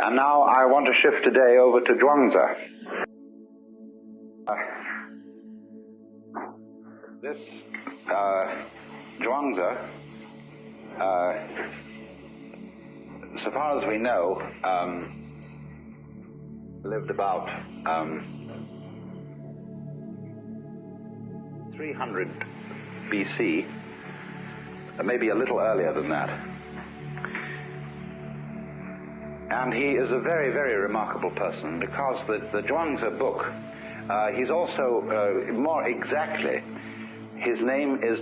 And now I want to shift today over to Chuang Tzu. This Chuang Tzu, so far as we know, lived about 300 BC, maybe a little earlier than that. And he is a very, very remarkable person because the Chuang Tzu book, he's also, more exactly, his name is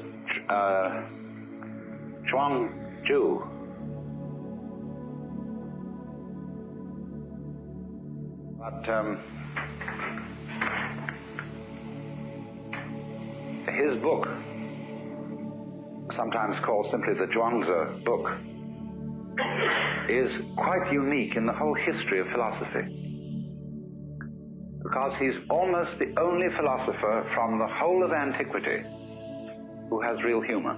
Chuang Tzu. But his book, sometimes called simply the Chuang Tzu book, is quite unique in the whole history of philosophy, because he's almost the only philosopher from the whole of antiquity who has real humor.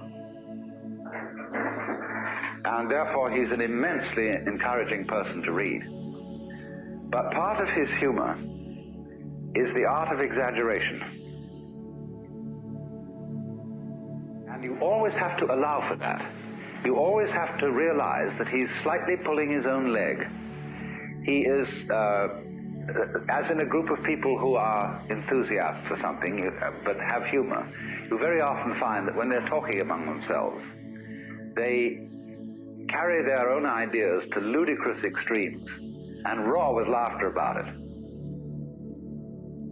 And therefore he's an immensely encouraging person to read. But part of his humor is the art of exaggeration. And you always have to allow for that. You always have to realize that he's slightly pulling his own leg. He is, as in a group of people who are enthusiasts for something, but have humor, you very often find that when they're talking among themselves, they carry their own ideas to ludicrous extremes and roar with laughter about it.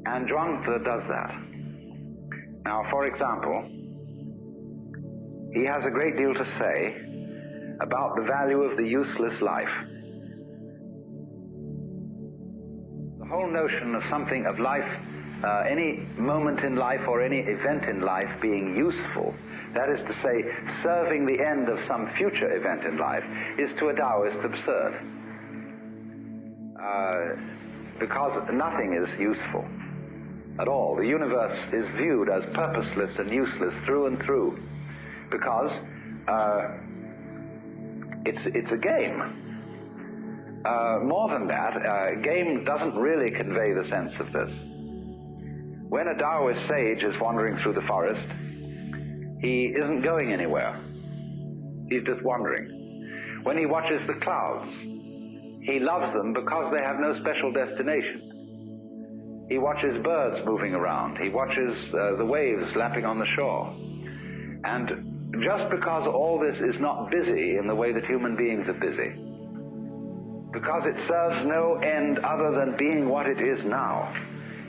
And Chuang Tzu does that. Now, for example, he has a great deal to say about the value of the useless life. The whole notion of something of life, any moment in life or any event in life being useful, that is to say, serving the end of some future event in life, is to a Taoist absurd. Because nothing is useful at all. The universe is viewed as purposeless and useless through and through, because it's a game. More than that, game doesn't really convey the sense of this. When a Taoist sage is wandering through the forest, he isn't going anywhere. He's just wandering. When he watches the clouds, he loves them because they have no special destination. He watches birds moving around. He watches the waves lapping on the shore. And just because all this is not busy in the way that human beings are busy, because it serves no end other than being what it is now,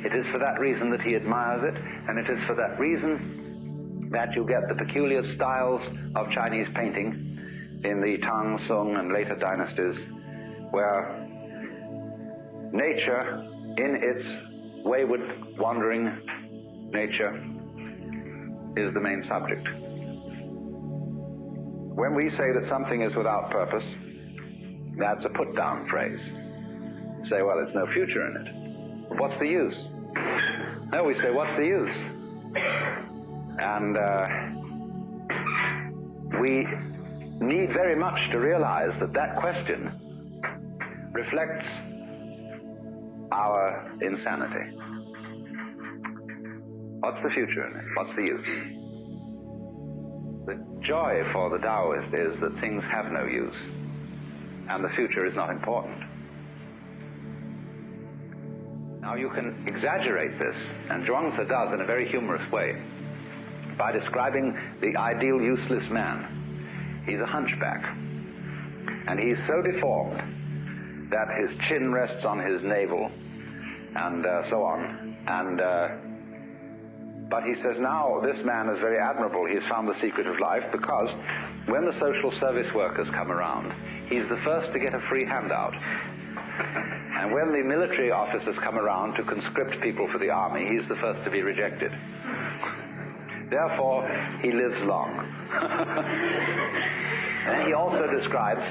it is for that reason that he admires it, and it is for that reason that you get the peculiar styles of Chinese painting in the Tang, Sung, and later dynasties, where nature, in its wayward, wandering nature, is the main subject. When we say that something is without purpose, that's a put-down phrase. You say, well, there's no future in it. What's the use? No, we say, what's the use? And we need very much to realize that that question reflects our insanity. What's the future in it? What's the use? The joy for the Taoist is that things have no use, and the future is not important. Now you can exaggerate this, and Chuang Tzu does in a very humorous way, by describing the ideal useless man. He's a hunchback, and he's so deformed that his chin rests on his navel, and so on. But he says, now this man is very admirable. He's found the secret of life, because when the social service workers come around, he's the first to get a free handout. And when the military officers come around to conscript people for the army, he's the first to be rejected. Therefore, he lives long. And he also describes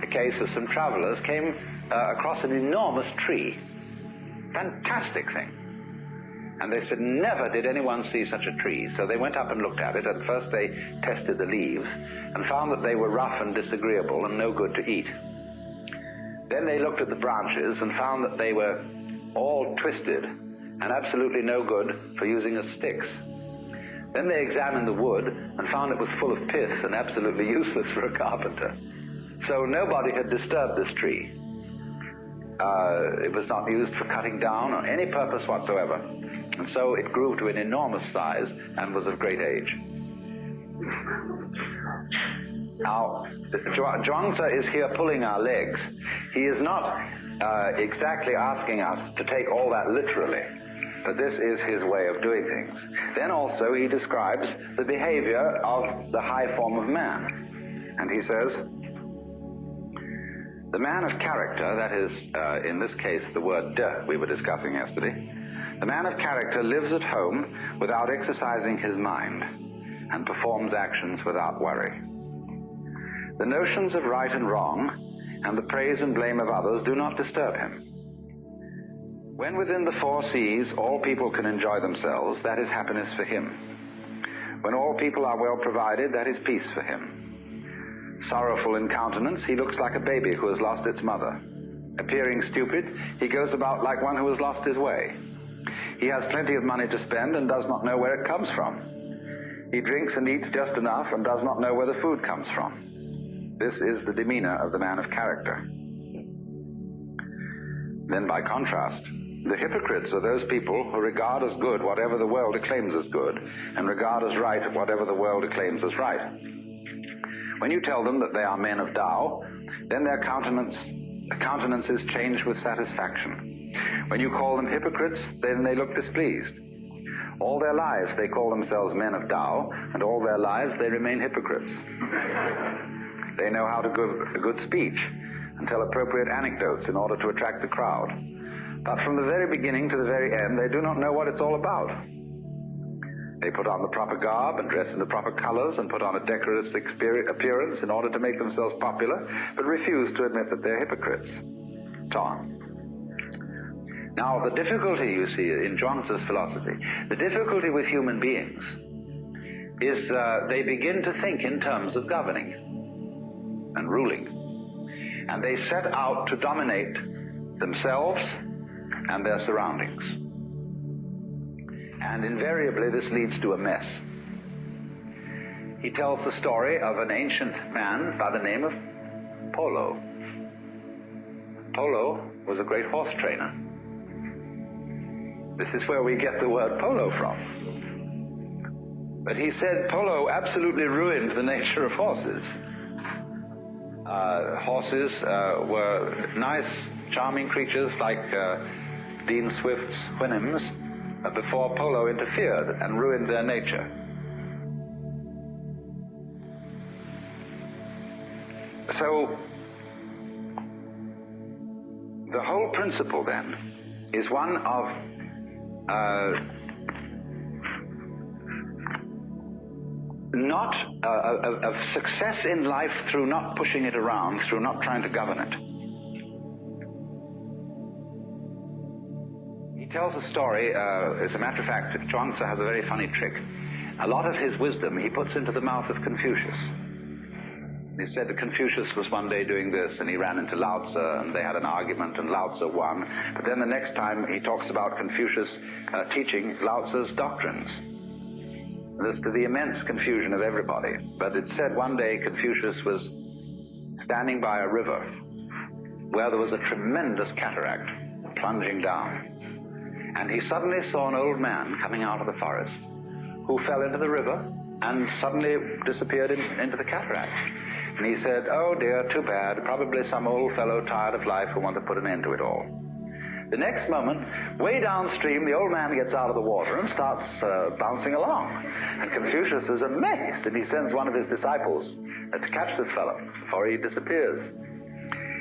a case of some travelers came across an enormous tree. Fantastic thing. And they said, never did anyone see such a tree. So they went up and looked at it. At first they tested the leaves and found that they were rough and disagreeable and no good to eat. Then they looked at the branches and found that they were all twisted and absolutely no good for using as sticks. Then they examined the wood and found it was full of pith and absolutely useless for a carpenter. So nobody had disturbed this tree. It was not used for cutting down or any purpose whatsoever. And so it grew to an enormous size and was of great age. Now, Chuang Tzu is here pulling our legs. He is not exactly asking us to take all that literally, but this is his way of doing things. Then also he describes the behavior of the high form of man. And he says, the man of character, that is, in this case, the word de we were discussing yesterday, the man of character lives at home without exercising his mind and performs actions without worry. The notions of right and wrong and the praise and blame of others do not disturb him. When within the four seas all people can enjoy themselves, that is happiness for him. When all people are well provided, that is peace for him. Sorrowful in countenance, he looks like a baby who has lost its mother. Appearing stupid, he goes about like one who has lost his way. He has plenty of money to spend and does not know where it comes from. He drinks and eats just enough and does not know where the food comes from. This is the demeanor of the man of character. Then by contrast, the hypocrites are those people who regard as good whatever the world acclaims as good, and regard as right whatever the world acclaims as right. When you tell them that they are men of Tao, then their countenances change with satisfaction. When you call them hypocrites, then they look displeased. All their lives they call themselves men of Tao, and all their lives they remain hypocrites. They know how to give a good speech and tell appropriate anecdotes in order to attract the crowd. But from the very beginning to the very end, they do not know what it's all about. They put on the proper garb and dress in the proper colors and put on a decorous appearance in order to make themselves popular, but refuse to admit that they're hypocrites. So on. Now, the difficulty, you see, in Chuang Tzu's philosophy, the difficulty with human beings is they begin to think in terms of governing and ruling. And they set out to dominate themselves and their surroundings. And invariably this leads to a mess. He tells the story of an ancient man by the name of Polo. Polo was a great horse trainer. This is where we get the word polo from. But he said Polo absolutely ruined the nature of horses. Horses were nice, charming creatures like Dean Swift's Houyhnhnms before Polo interfered and ruined their nature. So, the whole principle then is one of of success in life through not pushing it around, through not trying to govern it. He tells a story, as a matter of fact, Chuang Tzu has a very funny trick. A lot of his wisdom he puts into the mouth of Confucius. He said that Confucius was one day doing this, and he ran into Lao Tzu, and they had an argument, and Lao Tzu won. But then the next time he talks about Confucius teaching Lao Tzu's doctrines. This to the immense confusion of everybody. But it said one day Confucius was standing by a river where there was a tremendous cataract plunging down. And he suddenly saw an old man coming out of the forest who fell into the river and suddenly disappeared into the cataract. And he said, "Oh dear, too bad, probably some old fellow tired of life who wanted to put an end to it all." The next moment, way downstream, the old man gets out of the water and starts bouncing along. And Confucius is amazed, and he sends one of his disciples to catch this fellow before he disappears.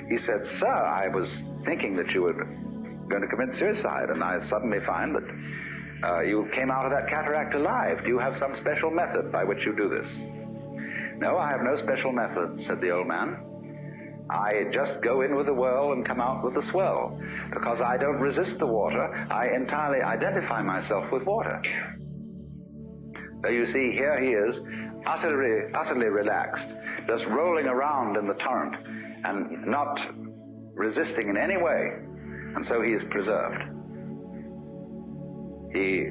He said, "Sir, I was thinking that you were going to commit suicide, and I suddenly find that you came out of that cataract alive. Do you have some special method by which you do this?" "No, I have no special method," said the old man. "I just go in with the whirl and come out with the swell. Because I don't resist the water, I entirely identify myself with water." So you see, here he is, utterly relaxed, just rolling around in the torrent and not resisting in any way, and so he is preserved. He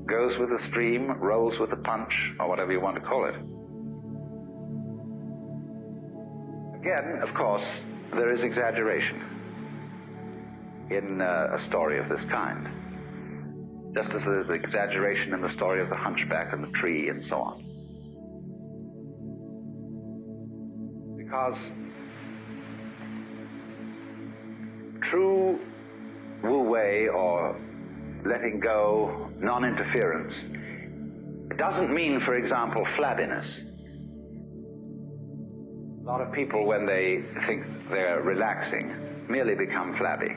goes with the stream, rolls with the punch, or whatever you want to call it. Again, of course, there is exaggeration in a story of this kind, just as there's exaggeration in the story of the hunchback and the tree and so on. Because true wu-wei, or letting go, non-interference, it doesn't mean, for example, flabbiness. A lot of people, when they think they're relaxing, merely become flabby.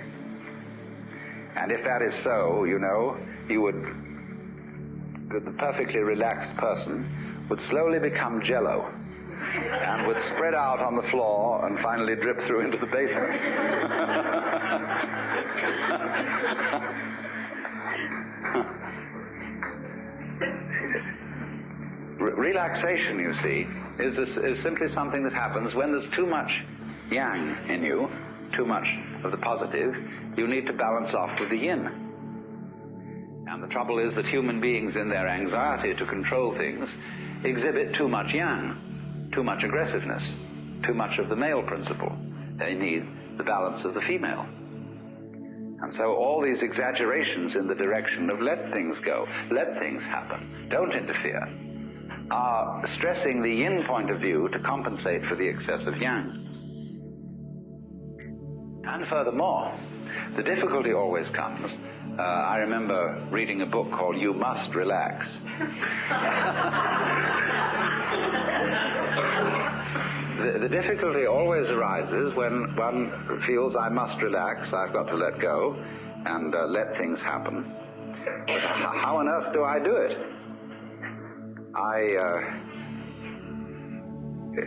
And if that is so, you know, the perfectly relaxed person would slowly become jello and would spread out on the floor and finally drip through into the basement. Relaxation, you see, is simply something that happens when there's too much yang in you, too much of the positive. You need to balance off with the yin. And the trouble is that human beings, in their anxiety to control things, exhibit too much yang, too much aggressiveness, too much of the male principle. They need the balance of the female. And so all these exaggerations in the direction of let things go, let things happen, don't interfere, are stressing the yin point of view to compensate for the excess of yang. And furthermore, the difficulty always comes. I remember reading a book called You Must Relax. The difficulty always arises when one feels I must relax, I've got to let go, and let things happen. But how on earth do I do it?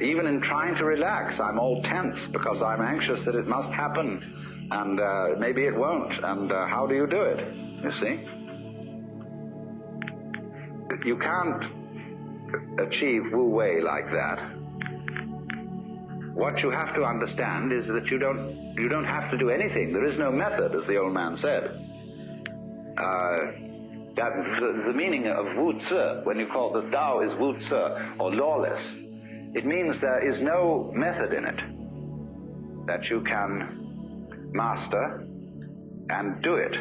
Even in trying to relax, I'm all tense because I'm anxious that it must happen, and maybe it won't, and how do you do it, you see? You can't achieve wu-wei like that. What you have to understand is that you don't have to do anything. There is no method, as the old man said. That the meaning of Wu Tzu, when you call the Tao is Wu Tzu, or lawless, it means there is no method in it that you can master and do it.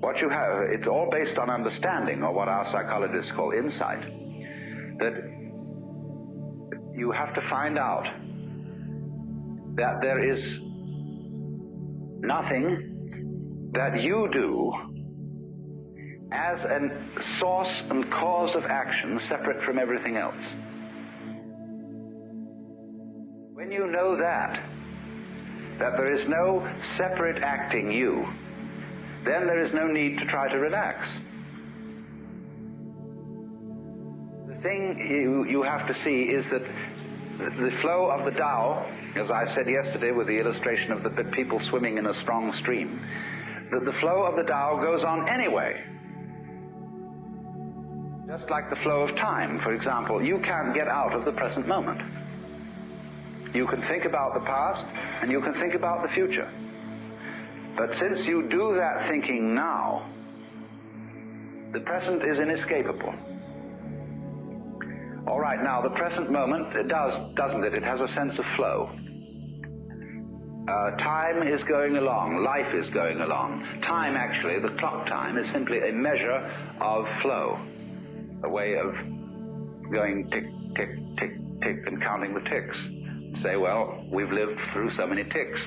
What you have, it's all based on understanding, or what our psychologists call insight. That you have to find out that there is nothing that you do as a source and cause of action separate from everything else. When you know that there is no separate acting you, then there is no need to try to relax. The thing you have to see is that the flow of the Tao, as I said yesterday with the illustration of the people swimming in a strong stream, that the flow of the Tao goes on anyway. Just like the flow of time, for example, you can't get out of the present moment. You can think about the past, and you can think about the future. But since you do that thinking now, the present is inescapable. All right, now the present moment, it does, doesn't it? It has a sense of flow. Time is going along, life is going along. Time, actually, the clock time, is simply a measure of flow, a way of going tick, tick, tick, tick, and counting the ticks. Say, well, we've lived through so many ticks.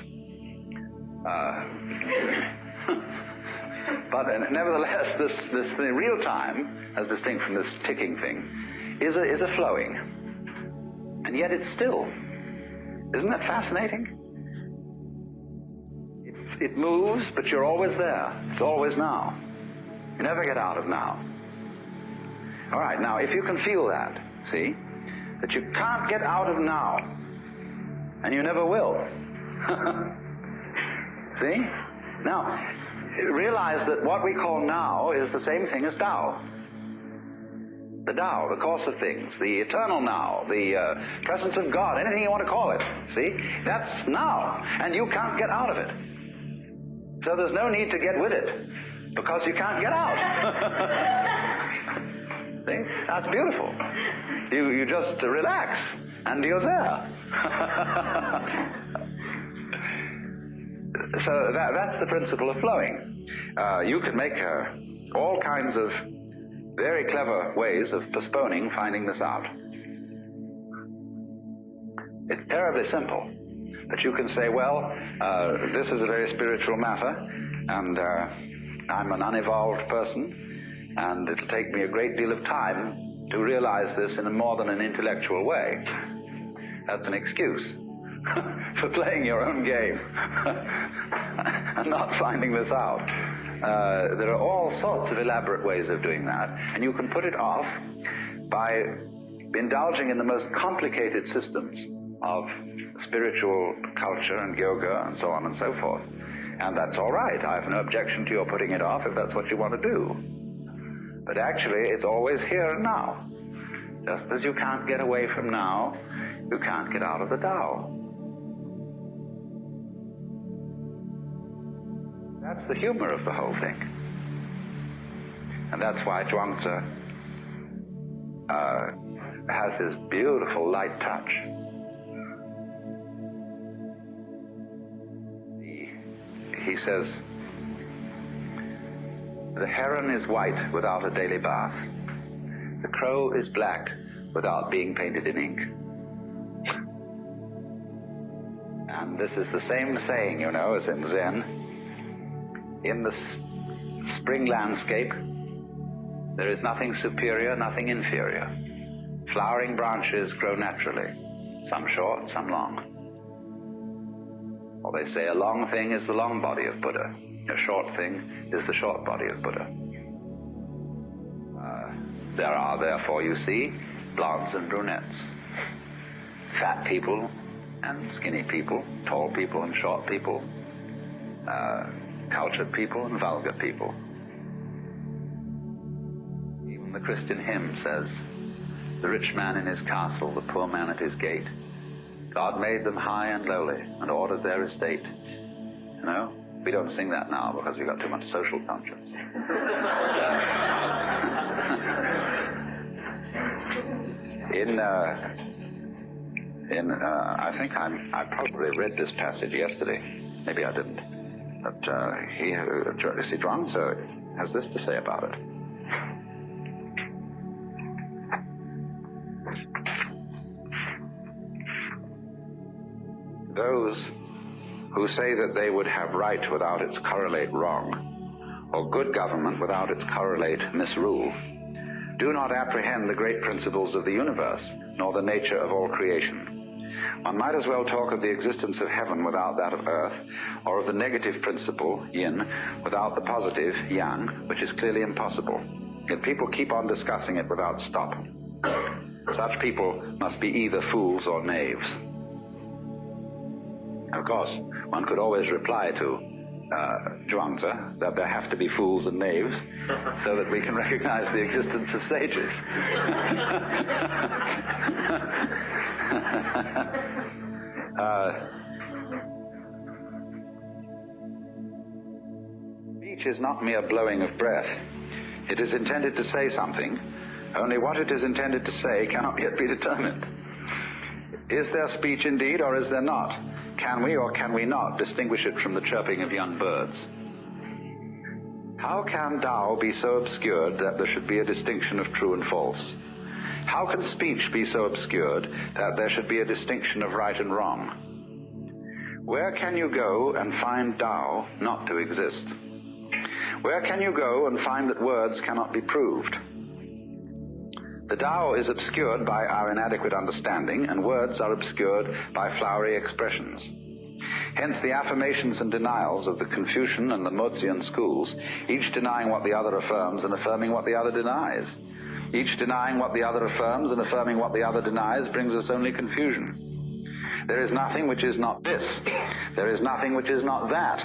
But nevertheless, this real time, as distinct from this ticking thing, is a flowing. And yet it's still. Isn't that fascinating? It moves, but you're always there. It's always now. You never get out of now. All right, now, if you can feel that, see, that you can't get out of now, and you never will. See? Now, realize that what we call now is the same thing as Tao. The Tao, the course of things, the eternal now, the presence of God, anything you want to call it. See? That's now, and you can't get out of it. So there's no need to get with it, because you can't get out. See? That's beautiful. You just relax, and you're there. So that's the principle of flowing. You can make all kinds of very clever ways of postponing finding this out. It's terribly simple. But you can say, well, this is a very spiritual matter, and I'm an unevolved person, and it'll take me a great deal of time to realize this in a more than an intellectual way. That's an excuse for playing your own game and not finding this out. There are all sorts of elaborate ways of doing that, and you can put it off by indulging in the most complicated systems of spiritual culture and yoga and so on and so forth. And that's all right. I have no objection to your putting it off if that's what you want to do. But actually, it's always here and now. Just as you can't get away from now, you can't get out of the Tao. That's the humor of the whole thing. And that's why Chuang Tzu has this beautiful light touch. He says, the heron is white without a daily bath. The crow is black without being painted in ink. And this is the same saying, you know, as in Zen. In the spring landscape, there is nothing superior, nothing inferior. Flowering branches grow naturally, some short, some long. Or they say a long thing is the long body of Buddha. A short thing is the short body of Buddha. There are, therefore, you see, blondes and brunettes. Fat people and skinny people, tall people and short people, cultured people and vulgar people. Even the Christian hymn says, the rich man in his castle, the poor man at his gate. God made them high and lowly and ordered their estate. You know, we don't sing that now because we've got too much social conscience. I think I probably read this passage yesterday. Maybe I didn't. But Chuang Tzu has this to say about it. Those who say that they would have right without its correlate wrong, or good government without its correlate misrule, do not apprehend the great principles of the universe, nor the nature of all creation. One might as well talk of the existence of heaven without that of earth, or of the negative principle, yin, without the positive, yang, which is clearly impossible. Yet people keep on discussing it without stop. Such people must be either fools or knaves. Of course, one could always reply to Chuang Tzu that there have to be fools and knaves so that we can recognize the existence of sages. Speech is not mere blowing of breath. It is intended to say something, only what it is intended to say cannot yet be determined. Is there speech indeed, or is there not? Can we or can we not distinguish it from the chirping of young birds? How can Tao be so obscured that there should be a distinction of true and false? How can speech be so obscured that there should be a distinction of right and wrong? Where can you go and find Tao not to exist? Where can you go and find that words cannot be proved? The Tao is obscured by our inadequate understanding, and words are obscured by flowery expressions. Hence the affirmations and denials of the Confucian and the Mozian schools, each denying what the other affirms and affirming what the other denies. Each denying what the other affirms and affirming what the other denies brings us only confusion. There is nothing which is not this. There is nothing which is not that.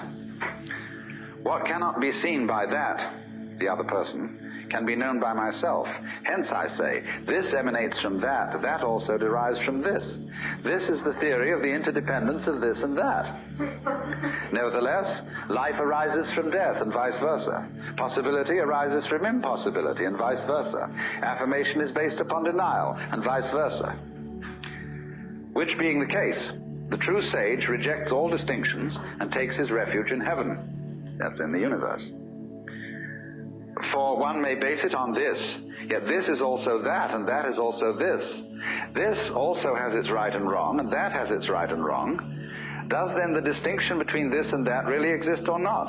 What cannot be seen by that, the other person, can be known by myself. Hence I say, this emanates from that, that also derives from this. This is the theory of the interdependence of this and that. Nevertheless, life arises from death and vice versa. Possibility arises from impossibility and vice versa. Affirmation is based upon denial and vice versa. Which being the case, the true sage rejects all distinctions and takes his refuge in heaven. That's in the universe. For one may base it on this, yet this is also that, and that is also this. This also has its right and wrong, and that has its right and wrong. Does then the distinction between this and that really exist or not?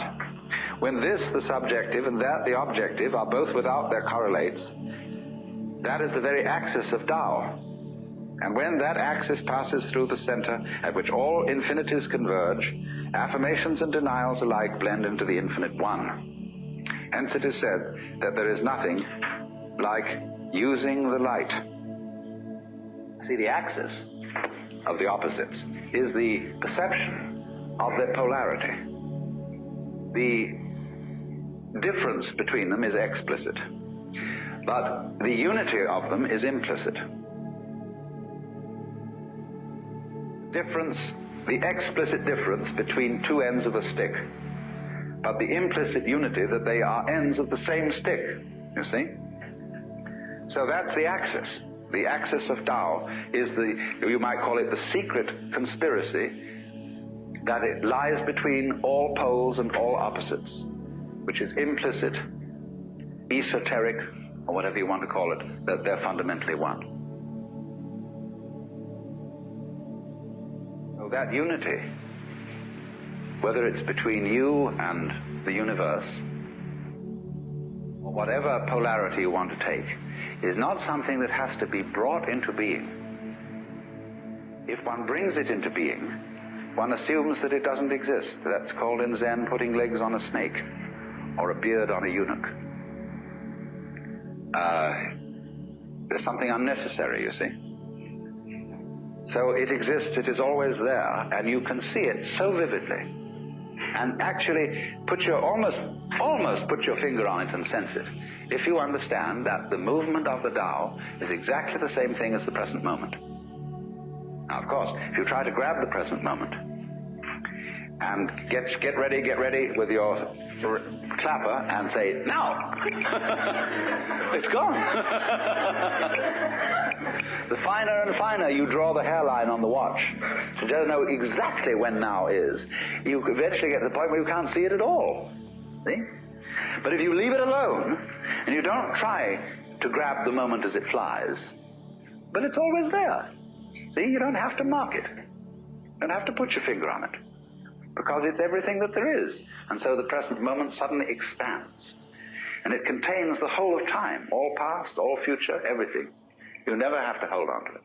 When this, the subjective, and that, the objective, are both without their correlates, that is the very axis of Tao. And when that axis passes through the center at which all infinities converge, affirmations and denials alike blend into the infinite one. Hence it is said that there is nothing like using the light. See, the axis of the opposites is the perception of their polarity. The difference between them is explicit, but the unity of them is implicit. The explicit difference between two ends of a stick, but the implicit unity that they are ends of the same stick, you see? So that's the axis. The axis of Tao is you might call it the secret conspiracy, that it lies between all poles and all opposites, which is implicit, esoteric, or whatever you want to call it, that they're fundamentally one. So that unity, whether it's between you and the universe, or whatever polarity you want to take, is not something that has to be brought into being. If one brings it into being, one assumes that it doesn't exist. That's called in Zen putting legs on a snake, or a beard on a eunuch. There's something unnecessary, you see. So it exists, it is always there, and you can see it so vividly. And actually almost put your finger on it and sense it, if you understand that the movement of the Tao is exactly the same thing as the present moment. Now, of course, if you try to grab the present moment and get ready with your clapper and say, now! It's gone. The finer and finer you draw the hairline on the watch to know exactly when now is, you eventually get to the point where you can't see it at all. See? But if you leave it alone and you don't try to grab the moment as it flies, but it's always there. See, you don't have to mark it. You don't have to put your finger on it, because it's everything that there is. And so the present moment suddenly expands. And it contains the whole of time, all past, all future, everything. You never have to hold on to it.